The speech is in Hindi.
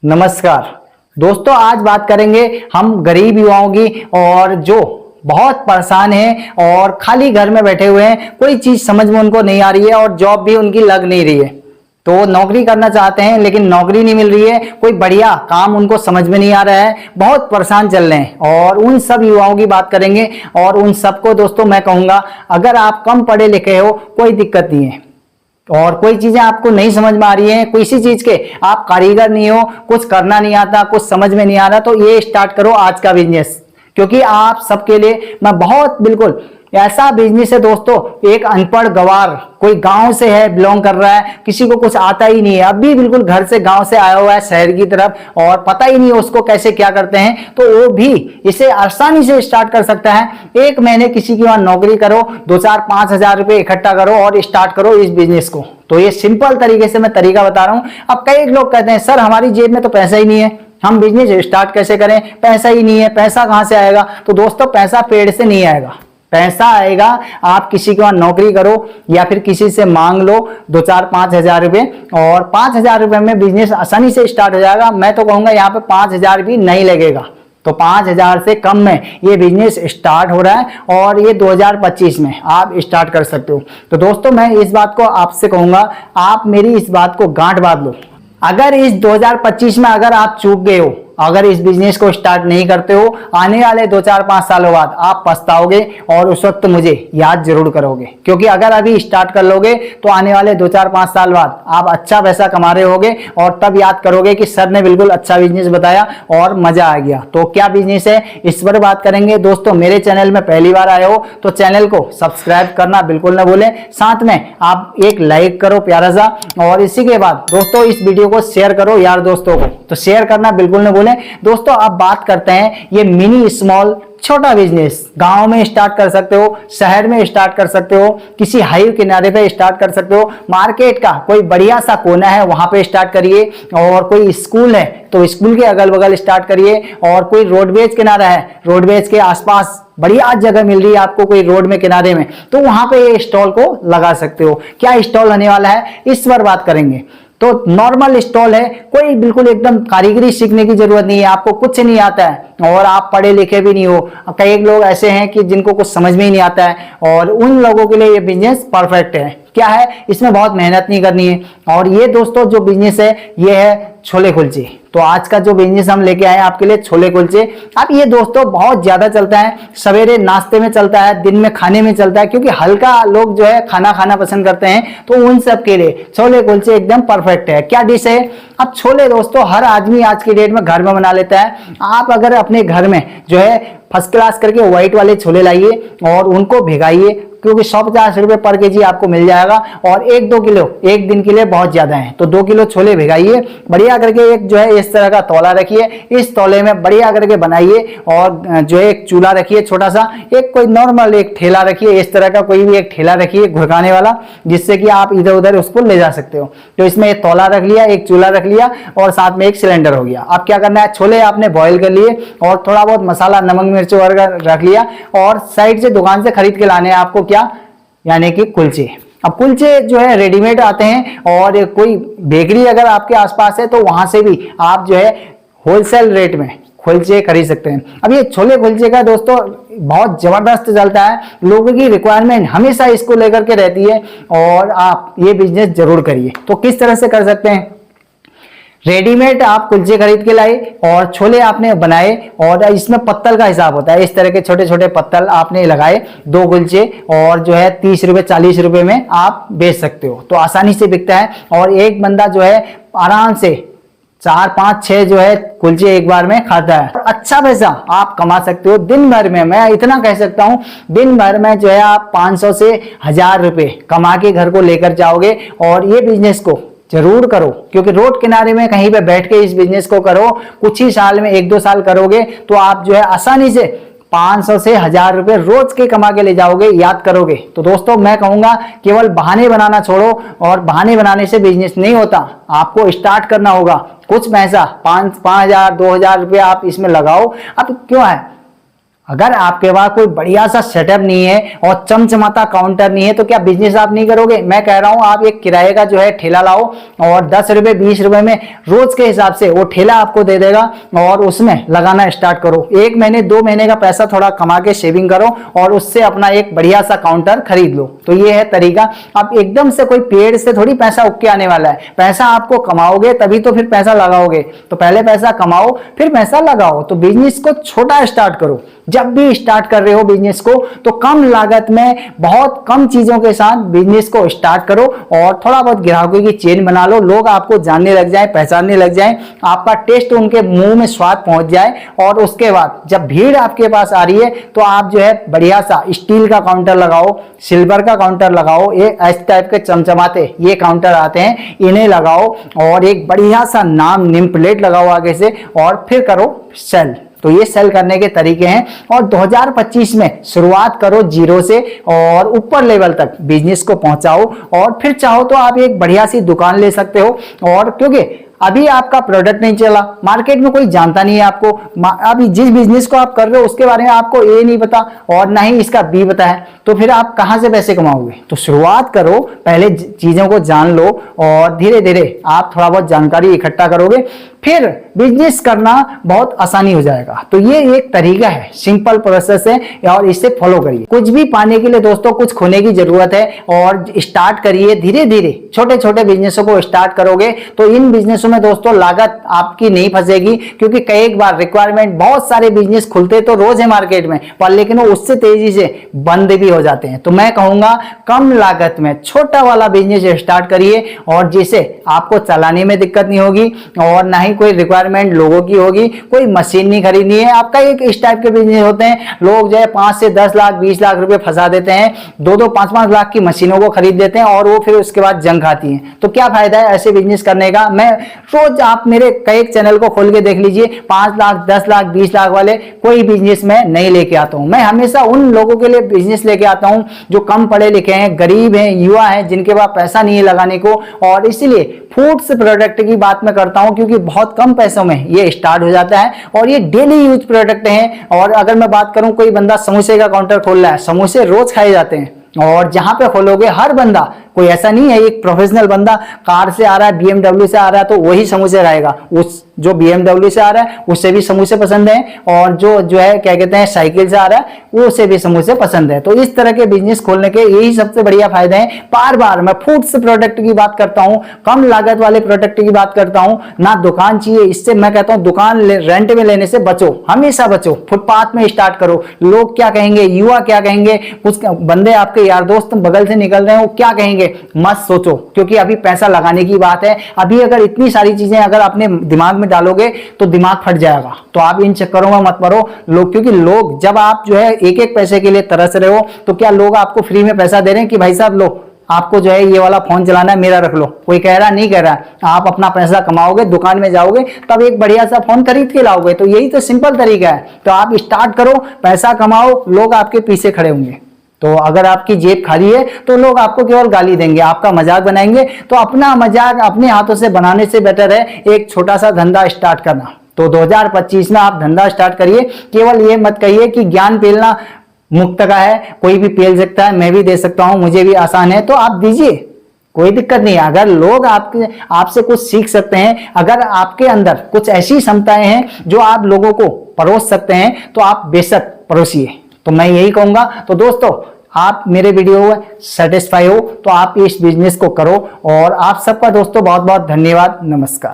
नमस्कार दोस्तों, आज बात करेंगे हम गरीब युवाओं की और जो बहुत परेशान हैं और खाली घर में बैठे हुए हैं, कोई चीज समझ में उनको नहीं आ रही है और जॉब भी उनकी लग नहीं रही है। तो नौकरी करना चाहते हैं लेकिन नौकरी नहीं मिल रही है, कोई बढ़िया काम उनको समझ में नहीं आ रहा है, बहुत परेशान चल रहे हैं और उन सब युवाओं की बात करेंगे। और उन सबको दोस्तों मैं कहूंगा, अगर आप कम पढ़े लिखे हो कोई दिक्कत नहीं है और कोई चीजें आपको नहीं समझ में आ रही हैं, किसी चीज के आप कारीगर नहीं हो, कुछ करना नहीं आता, कुछ समझ में नहीं आ रहा, तो ये स्टार्ट करो आज का बिजनेस। क्योंकि आप सबके लिए मैं बहुत बिल्कुल ऐसा बिजनेस है दोस्तों। एक अनपढ़ गवार कोई गांव से है, बिलोंग कर रहा है, किसी को कुछ आता ही नहीं है, अभी बिल्कुल घर से गांव से आया हुआ है शहर की तरफ और पता ही नहीं है उसको कैसे क्या करते हैं, तो वो भी इसे आसानी से स्टार्ट कर सकता है। एक महीने किसी की वहां नौकरी करो, 2-4-5 हज़ार रुपए इकट्ठा करो और स्टार्ट करो इस बिजनेस को। तो ये सिंपल तरीके से मैं तरीका बता रहा हूं। अब कई लोग कहते हैं सर हमारी जेब में तो पैसा ही नहीं है, हम बिजनेस स्टार्ट कैसे करें, पैसा ही नहीं है, पैसा कहां से आएगा। तो दोस्तों पैसा पेड़ से नहीं आएगा, पैसा आएगा आप किसी के वहां नौकरी करो या फिर किसी से मांग लो 2-4-5 हज़ार रुपए और 5 हज़ार रुपए में बिजनेस आसानी से स्टार्ट हो जाएगा। मैं तो कहूंगा यहाँ पे 5 हज़ार भी नहीं लगेगा, तो 5 हज़ार से कम में ये बिजनेस स्टार्ट हो रहा है और ये 2025 में आप स्टार्ट कर सकते हो। तो दोस्तों मैं इस बात को आपसे कहूंगा, आप मेरी इस बात को गांठ बांध लो। अगर इस 2025 में अगर आप चूक गए हो, अगर इस बिजनेस को स्टार्ट नहीं करते हो, आने वाले 2-4-5 सालों बाद आप पछताओगे और उस वक्त मुझे याद जरूर करोगे। क्योंकि अगर अभी स्टार्ट कर लोगे तो आने वाले 2-4-5 साल बाद आप अच्छा पैसा कमा रहे होगे और तब याद करोगे कि सर ने बिल्कुल अच्छा बिजनेस बताया और मजा आ गया। तो क्या बिजनेस है इस पर बात करेंगे दोस्तों। मेरे चैनल में पहली बार आए हो तो चैनल को सब्सक्राइब करना बिल्कुल ना भूलें, साथ में आप एक लाइक करो प्यारा सा, और इसी के बाद दोस्तों इस वीडियो को शेयर करो यार दोस्तों को, तो शेयर करना बिल्कुल ना भूलें। दोस्तों अब बात करते हैं ये मिनी स्मॉल छोटा बिजनेस। गांव में स्टार्ट कर सकते हो, शहर में स्टार्ट कर सकते हो, किसी हाईवे किनारे पे स्टार्ट कर सकते हो, मार्केट का कोई बढ़िया सा कोना है वहां पे स्टार्ट करिए, और कोई स्कूल है तो स्कूल के अगल बगल स्टार्ट करिए, और कोई रोडवेज किनारा है, रोडवेज के आसपास बढ़िया जगह मिल रही है आपको कोई रोड में किनारे में, तो वहां पे स्टॉल को लगा सकते हो। क्या स्टॉल होने वाला है इस पर बात करेंगे। तो नॉर्मल स्टॉल है, कोई बिल्कुल एकदम कारीगरी सीखने की जरूरत नहीं है, आपको कुछ नहीं आता है और आप पढ़े लिखे भी नहीं हो। कई लोग ऐसे हैं कि जिनको कुछ समझ में ही नहीं आता है और उन लोगों के लिए ये बिजनेस परफेक्ट है। क्या है, इसमें बहुत मेहनत नहीं करनी है। और ये दोस्तों जो बिजनेस है ये है छोले कुलचे। तो आज का जो बिजनेस हम लेके आए आपके लिए छोले कुलचे। अब ये दोस्तों बहुत ज्यादा चलता है, सवेरे नाश्ते में चलता है, दिन में खाने में चलता है, क्योंकि हल्का लोग जो है खाना खाना पसंद करते हैं, तो उन सब के लिए छोले कुलचे एकदम परफेक्ट है। क्या डिश है, अब छोले दोस्तों हर आदमी आज की डेट में घर में बना लेता है। आप अगर अपने घर में जो है फर्स्ट क्लास करके व्हाइट वाले छोले लाइए और उनको भिगाइए, क्योंकि 150 रुपए पर केजी आपको मिल जाएगा, और 1-2 किलो एक दिन के लिए बहुत ज्यादा है, तो 2 किलो छोले भिगाइए बढ़िया करके। एक जो है इस तरह का तौला रखिए, इस तौले में बढ़िया करके बनाइए, और जो है एक चूल्हा रखिए छोटा सा, एक कोई नॉर्मल एक ठेला रखिए, इस तरह का कोई भी एक ठेला रखिए घुरकाने वाला, जिससे कि आप इधर उधर उसको ले जा सकते हो। तो इसमें एक तौला रख लिया, एक चूल्हा रख लिया और साथ में एक सिलेंडर हो गया। अब क्या करना है, छोले आपने बॉईल कर लिए और थोड़ा बहुत मसाला नमक मिर्च वगैरह रख लिया, और साइड से दुकान से खरीद के लाने हैं आपको क्या, यानी कि कुलचे। अब कुलचे जो है रेडीमेड आते हैं, और कोई बेकरी अगर आपके आसपास है तो वहां से भी आप जो है होलसेल रेट में कुलचे खरीद सकते हैं। अब ये छोले कुलचे का दोस्तों बहुत जबरदस्त चलता है, लोगों की रिक्वायरमेंट हमेशा इसको लेकर के रहती है, और आप ये बिजनेस जरूर करिए। तो किस तरह से कर सकते हैं, रेडीमेड आप कुलचे खरीद के लाए और छोले आपने बनाए, और इसमें पत्तल का हिसाब होता है, इस तरह के छोटे छोटे पत्तल आपने लगाए 2 कुलचे, और जो है 30 रुपए 40 रुपए में आप बेच सकते हो, तो आसानी से बिकता है। और एक बंदा जो है आराम से 4-5-6 जो है कुलचे एक बार में खाता है, अच्छा पैसा आप कमा सकते हो दिन भर में। मैं इतना कह सकता हूं दिन भर में जो है आप 500 से 1000 रुपए कमा के घर को लेकर जाओगे। और ये बिजनेस को जरूर करो, क्योंकि रोड किनारे में कहीं पे बैठ के इस बिजनेस को करो, कुछ ही साल में 1-2 साल करोगे तो आप जो है आसानी से 500 से 1000 रुपए रोज के कमा के ले जाओगे, याद करोगे। तो दोस्तों मैं कहूंगा केवल बहाने बनाना छोड़ो, और बहाने बनाने से बिजनेस नहीं होता, आपको स्टार्ट करना होगा। कुछ पैसा 5,000 2,000 रुपए आप इसमें लगाओ। अब क्यों है, अगर आपके पास कोई बढ़िया सा सेटअप नहीं है और चमचमाता काउंटर नहीं है तो क्या बिजनेस आप नहीं करोगे? मैं कह रहा हूं आप एक किराए का जो है ठेला लाओ और 10 रुपए 20 रुपए में रोज के हिसाब से वो ठेला आपको दे देगा और उसमें लगाना स्टार्ट करो। 1 महीने 2 महीने का पैसा थोड़ा कमा के सेविंग करो और उससे अपना एक बढ़िया सा काउंटर खरीद लो। तो ये है तरीका। अब एकदम से कोई पेड़ से थोड़ी पैसा उग के आने वाला है। पैसा आपको कमाओगे तभी तो फिर पैसा लगाओगे। तो पहले पैसा कमाओ फिर पैसा लगाओ। तो बिजनेस को छोटा स्टार्ट करो। जब भी स्टार्ट कर रहे हो बिजनेस को तो कम लागत में बहुत कम चीजों के साथ बिजनेस को स्टार्ट करो और थोड़ा बहुत ग्राहकों की चेन बना लो। लोग आपको जानने लग जाए, पहचानने लग जाए, आपका टेस्ट उनके मुंह में स्वाद पहुंच जाए और उसके बाद जब भीड़ आपके पास आ रही है तो आप जो है बढ़िया सा स्टील का काउंटर लगाओ, सिल्वर का काउंटर लगाओ, ये इस टाइप के चमचमाते ये काउंटर आते हैं, इन्हें लगाओ और एक बढ़िया सा नाम नेम प्लेट लगाओ आगे से और फिर करो सेल। तो ये सेल करने के तरीके हैं और 2025 में शुरुआत करो जीरो से और ऊपर लेवल तक बिजनेस को पहुंचाओ और फिर चाहो तो आप एक बढ़िया सी दुकान ले सकते हो। और क्योंकि अभी आपका प्रोडक्ट नहीं चला, मार्केट में कोई जानता नहीं है आपको, अभी जिस बिजनेस को आप कर रहे हो उसके बारे में आपको ए नहीं पता और ना ही इसका बी पता है, तो फिर आप कहां से पैसे कमाओगे? तो शुरुआत करो, पहले चीजों को जान लो और धीरे धीरे आप थोड़ा बहुत जानकारी इकट्ठा करोगे, फिर बिजनेस करना बहुत आसानी हो जाएगा। तो ये एक तरीका है, सिंपल प्रोसेस है और इसे फॉलो करिए। कुछ भी पाने के लिए दोस्तों कुछ खोने की जरूरत है और स्टार्ट करिए धीरे धीरे। छोटे छोटे बिजनेसों को स्टार्ट करोगे तो इन बिजनेसों में दोस्तों लागत आपकी नहीं फंसेगी, क्योंकि कई बार रिक्वायरमेंट बहुत सारे बिजनेस खुलते तो रोज है मार्केट में, पर लेकिन वो उससे तेजी से बंद भी हो जाते हैं। तो मैं कहूंगा कम लागत में छोटा वाला बिजनेस स्टार्ट करिए और जिसे आपको चलाने में दिक्कत नहीं होगी और ना ही कोई रिक्वायरमेंट लोगों की होगी, कोई मशीन नहीं खरीदनी है आपका। एक इस टाइप के बिजनेस होते हैं, लोग जो है 5 से 10 लाख 20 लाख रुपए फंसा देते हैं, 2-2 5-5 लाख की मशीनों को खरीद देते हैं और वो फिर उसके बाद जंग खाती हैं। तो क्या फायदा है ऐसे बिजनेस करने का? मैं रोज आप मेरे कई चैनल को खोल के देख लीजिए, 5 लाख 10 लाख 20 लाख वाले कोई बिजनेस में नहीं लेके आता हूं। मैं हमेशा उन लोगों के लिए बिजनेस लेके आता हूं जो कम पढ़े लिखे हैं, गरीब हैं, युवा हैं, जिनके पास पैसा नहीं है लगाने को। और इसलिए फूड्स प्रोडक्ट की बात मैं करता हूं क्योंकि बहुत कम पैसों में ये स्टार्ट हो जाता है और ये डेली यूज प्रोडक्ट है। और अगर मैं बात करूं, कोई बंदा समोसे का काउंटर खोल रहा है, समोसे रोज खाए जाते हैं और जहां पे खोलोगे हर बंदा, कोई ऐसा नहीं है एक प्रोफेशनल बंदा कार से आ रहा है, BMW से आ रहा है तो वही समोसे खाएगा, उस जो BMW से आ रहा है उससे भी समोसे पसंद है और जो है क्या कहते हैं साइकिल से आ रहा है वो उसे भी समोसे पसंद है। तो इस तरह के बिजनेस खोलने के यही सबसे बढ़िया फायदे हैं। बार बार मैं फूड्स प्रोडक्ट की बात करता हूं, कम लागत वाले प्रोडक्ट की बात करता हूं ना। दुकान चाहिए, इससे मैं कहता हूं दुकान रेंट में लेने से बचो, हमेशा बचो। फुटपाथ में स्टार्ट करो। लोग क्या कहेंगे, युवा क्या कहेंगे, कुछ बंदे आपके यार दोस्त बगल से निकल रहे हैं वो क्या कहेंगे, मत सोचो, क्योंकि अभी पैसा लगाने की बात है। अभी अगर इतनी सारी चीजें अगर अपने दिमाग में डालोगे तो दिमाग फट जाएगा। तो आप इन चक्करों में मत पड़ो लोग, क्योंकि लोग जब आप जो है एक एक पैसे के लिए तरस रहे हो तो क्या लोग आपको फ्री में पैसा दे रहे हैं कि भाई साहब लो आपको जो है ये वाला फोन चलाना है मेरा रख लो? कोई कह रहा नहीं कह रहा। आप अपना पैसा कमाओगे, दुकान में जाओगे तब एक बढ़िया सा फोन खरीद के लाओगे। तो यही तो सिंपल तरीका है। तो आप स्टार्ट करो, पैसा कमाओ, लोग आपके पीछे खड़े होंगे। तो अगर आपकी जेब खाली है तो लोग आपको केवल गाली देंगे, आपका मजाक बनाएंगे। तो अपना मजाक अपने हाथों से बनाने से बेटर है एक छोटा सा धंधा स्टार्ट करना। तो 2025 में आप धंधा स्टार्ट करिए। केवल ये मत कहिए कि ज्ञान पेलना मुफ्त का है, कोई भी पेल सकता है, मैं भी दे सकता हूं, मुझे भी आसान है, तो आप दीजिए, कोई दिक्कत नहीं है। अगर लोग आपसे कुछ सीख सकते हैं, अगर आपके अंदर कुछ ऐसी क्षमताएं हैं जो आप लोगों को परोस सकते हैं तो आप बेशक परोसिए। तो मैं यही कहूंगा। तो दोस्तों आप मेरे वीडियो सेटिस्फाई हो तो आप इस बिजनेस को करो। और आप सबका दोस्तों बहुत बहुत धन्यवाद। नमस्कार।